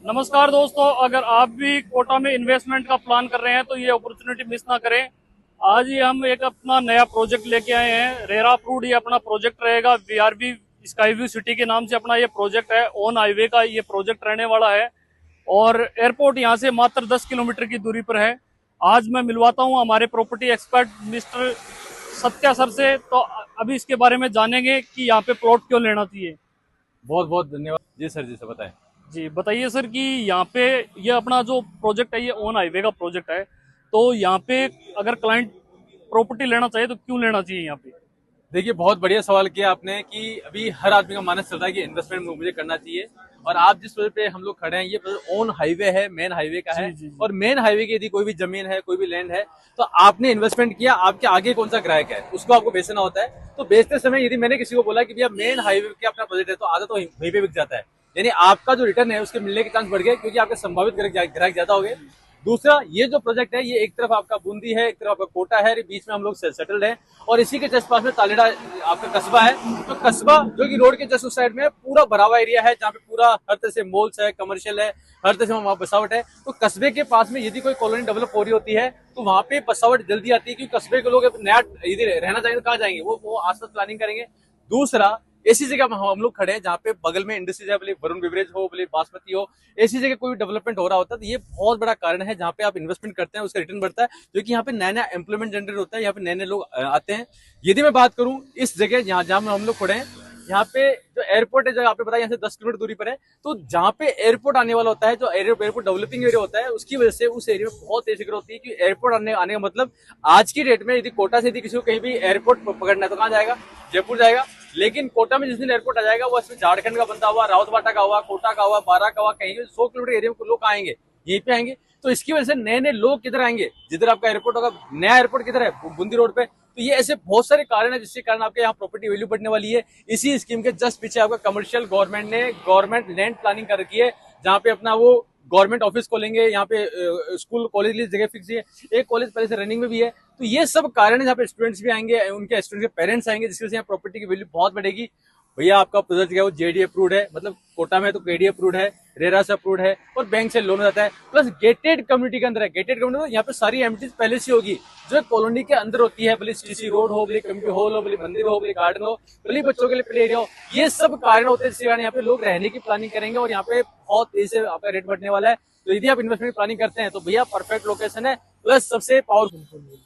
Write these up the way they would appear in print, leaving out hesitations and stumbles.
नमस्कार दोस्तों, अगर आप भी कोटा में इन्वेस्टमेंट का प्लान कर रहे हैं तो ये अपॉर्चुनिटी मिस ना करें। आज ही हम एक अपना नया प्रोजेक्ट लेके आए हैं। रेरा अप्रूव्ड ये अपना प्रोजेक्ट रहेगा। वीआरबी स्काई व्यू सिटी के नाम से अपना ये प्रोजेक्ट है। ऑन हाईवे का ये प्रोजेक्ट रहने वाला है और एयरपोर्ट यहाँ से मात्र 10 किलोमीटर की दूरी पर है। आज मैं मिलवाता हूँ हमारे property expert mister Satya sir से। तो अभी इसके बारे में जानेंगे कि यहाँ पे प्लॉट क्यों लेना चाहिए। बहुत बहुत धन्यवाद जी सर। जी सर बताएं। जी बताइए सर कि यहाँ पे ये अपना जो प्रोजेक्ट है ये ऑन हाईवे का प्रोजेक्ट है। तो यहाँ पे अगर क्लाइंट प्रॉपर्टी लेना चाहिए तो क्यों लेना चाहिए यहाँ पे। देखिए, बहुत बढ़िया सवाल किया आपने कि अभी हर आदमी का मानस चलता है कि इन्वेस्टमेंट मुझे करना चाहिए। और आप जिस प्रोजेक्ट पे हम लोग खड़े हैं ये ऑन हाईवे है, मेन हाईवे का है। जी जी। और मेन हाईवे की यदि कोई भी जमीन है, कोई भी लैंड है, तो आपने इन्वेस्टमेंट किया, आपके आगे कौन सा ग्राहक है उसको आपको बेचना होता है। तो बेचते समय यदि मैंने किसी को बोला कि भैया मेन हाईवे के अपना प्रोजेक्ट है, तो आधा तो वहीं पे बिक जाता है। यानी आपका जो रिटर्न है उसके मिलने के चांस बढ़ गए, क्योंकि आपके संभावित ग्राहक ज्यादा हो गए। दूसरा, ये जो प्रोजेक्ट है ये एक तरफ आपका बूंदी है, एक तरफ आपका कोटा है, बीच में हम लोग सेटल्ड हैं। और इसी के जस्ट पास में तालेड़ा आपका कस्बा है। तो कस्बा जो कि रोड के जस्ट उस साइड में पूरा भरा हुआ एरिया है, जहाँ पे पूरा हर तरह से मॉल्स है, कमर्शियल है, हर तरह से वहाँ बसावट है। तो कस्बे के पास में यदि कोई कॉलोनी डेवलप हो रही होती है तो वहाँ पे बसावट जल्दी आती है, क्योंकि कस्बे के लोग नया यदि रहना चाहेंगे तो कहाँ जाएंगे, वो आसपास प्लानिंग करेंगे। दूसरा, ऐसी जगह हम लोग खड़े हैं जहाँ पे बगल में इंडस्ट्रीज है, बोले वरुण बेवरेज हो, बोले बासमती हो, ऐसी जगह कोई डेवलपमेंट हो रहा होता है। तो ये बहुत बड़ा कारण है जहाँ पे आप इन्वेस्टमेंट करते हैं उसका रिटर्न बढ़ता है, जो कि यहाँ पे नया नया एम्प्लॉयमेंट जनरेट होता है, यहाँ पे नए नए लोग आते हैं। यदि मैं बात करूँ इस जगह जहाँ हम लोग खड़े हैं, यहाँ पे जो एयरपोर्ट है, जो आपने बताया यहाँ से 10 किलोमीटर दूरी पर है। तो जहाँ पे एयरपोर्ट आने वाला होता है, जो एयरपोर्ट डेवलपिंग एरिया होता है, उसकी वजह से उस एरिया में बहुत तेज फिक्र होती है कि एयरपोर्ट आने का मतलब आज की डेट में यदि कोटा से यदि किसी को कहीं भी एयरपोर्ट पकड़ना है तो कहाँ जाएगा, जयपुर जाएगा। लेकिन कोटा में जिस दिन एयरपोर्ट आ जाएगा वो इसमें झारखंड का बंदा हुआ, रावतबाटा का हुआ, कोटा का हुआ, बारा का हुआ, कहीं 100 किलोमीटर एरिया में लोग आएंगे, यहीं पे आएंगे। तो इसकी वजह से नए नए लोग किधर आएंगे, जिधर आपका एयरपोर्ट होगा। नया एयरपोर्ट किधर है, बूंदी रोड पे। तो ये ऐसे बहुत सारे कारण है जिसके कारण आपके यहाँ प्रॉपर्टी वैल्यू बढ़ने वाली है। इसी स्कीम के जस्ट पीछे आपका कमर्शियल गवर्नमेंट लैंड प्लानिंग कर रखी है, जहाँ पे अपना वो गवर्नमेंट ऑफिस खोलेंगे। यहाँ पे स्कूल कॉलेज लिए जगह फिक्स है, एक कॉलेज पहले से रनिंग में भी है। तो ये सब कारण है जहाँ पे स्टूडेंट्स भी आएंगे, उनके स्टूडेंट के पेरेंट्स आएंगे, जिसकी वजह से यहाँ प्रॉपर्टी की वैल्यू बहुत बढ़ेगी। भैया आपका प्रोजेक्ट है वो जेडी अप्रूव्ड है, मतलब कोटा में तो केडी अप्रूव्ड है, रेरा से अप्रूव्ड है, और बैंक से लोन हो जाता है। प्लस गेटेड कम्युनिटी के अंदर है। गेटेड कम्युनिटी यहाँ पे सारी एमिटीज पहले से होगी जो कॉलोनी के अंदर होती है, भले सीसी रोड हो, भले कम्युनिटी हॉल हो, भले मंदिर हो, भले गार्डन हो, भले बच्चों के लिए प्ले एरिया हो। ये सब कारण होते हैं जिसके कारण यहाँ पे लोग रहने की प्लानिंग करेंगे, और यहाँ पे बहुत तेजी से आपका रेट बढ़ने वाला है। तो यदि आप इन्वेस्टमेंट प्लानिंग करते हैं तो भैया परफेक्ट लोकेशन है, प्लस सबसे पावरफुल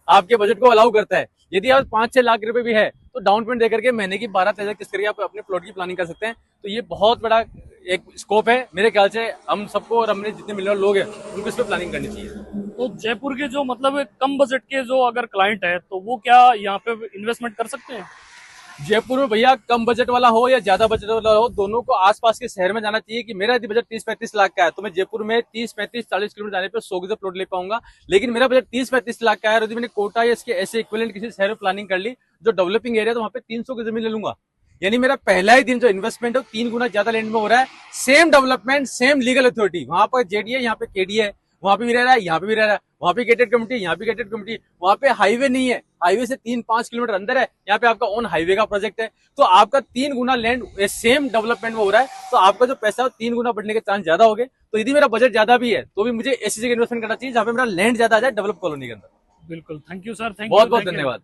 आपके बजट को अलाउ करता है। यदि आप 5-6 लाख रुपए भी है तो डाउन पेमेंट देकर के महीने की 12-13 किस्त करके आप अपने प्लॉट की प्लानिंग कर सकते हैं। तो ये बहुत बड़ा एक स्कोप है। मेरे ख्याल से हम सबको और हमने जितने मिलियन लोग हैं उनको इस पर प्लानिंग करनी चाहिए। तो जयपुर के जो मतलब कम बजट के जो अगर क्लाइंट है तो वो क्या यहाँ पे इन्वेस्टमेंट कर सकते हैं। जयपुर में भैया कम बजट वाला हो या ज्यादा बजट वाला हो, दोनों को आसपास के शहर में जाना चाहिए। कि मेरा यदि बजट 30-35 लाख का है तो मैं जयपुर में 30-35-40 किलोमीटर जाने पर 100 गज प्लॉट ले पाऊंगा। लेकिन मेरा बजट 30-35 लाख का है और यदि मैंने कोटा या इसके ऐसे इक्विवेलेंट किसी शहर में प्लानिंग कर ली जो डेवलपिंग एरिया, तो वहाँ पे 300 की जमीन ले लूंगा। यानी मेरा पहला ही दिन जो इन्वेस्टमेंट है 3 गुना ज्यादा लैंड में हो रहा है। Same development, same legal authority, वहां पर जेडी है, यहाँ पे केडी है, वहां पे भी रह रहा है, यहाँ पे भी रह रहा है। वहां पे गेटेड कम्युनिटी, यहाँ पे गेटेड कम्युनिटी। वहां पे हाईवे नहीं है, हाईवे से 3-5 किलोमीटर अंदर है, यहाँ पे आपका ऑन हाईवे का प्रोजेक्ट है। तो आपका 3 गुना लैंड सेम डेवलपमेंट में हो रहा है, तो आपका जो पैसा है 3 गुना बढ़ने के चांस ज्यादा हो गए। तो यदि मेरा बजट ज्यादा भी है तो भी मुझे ऐसी जगह इन्वेस्टमेंट करना चाहिए जहाँ पे मेरा लैंड ज्यादा आ जाए डेवलप कॉलोनी के अंदर। बिल्कुल, thank you sir, thank you, बहुत बहुत धन्यवाद।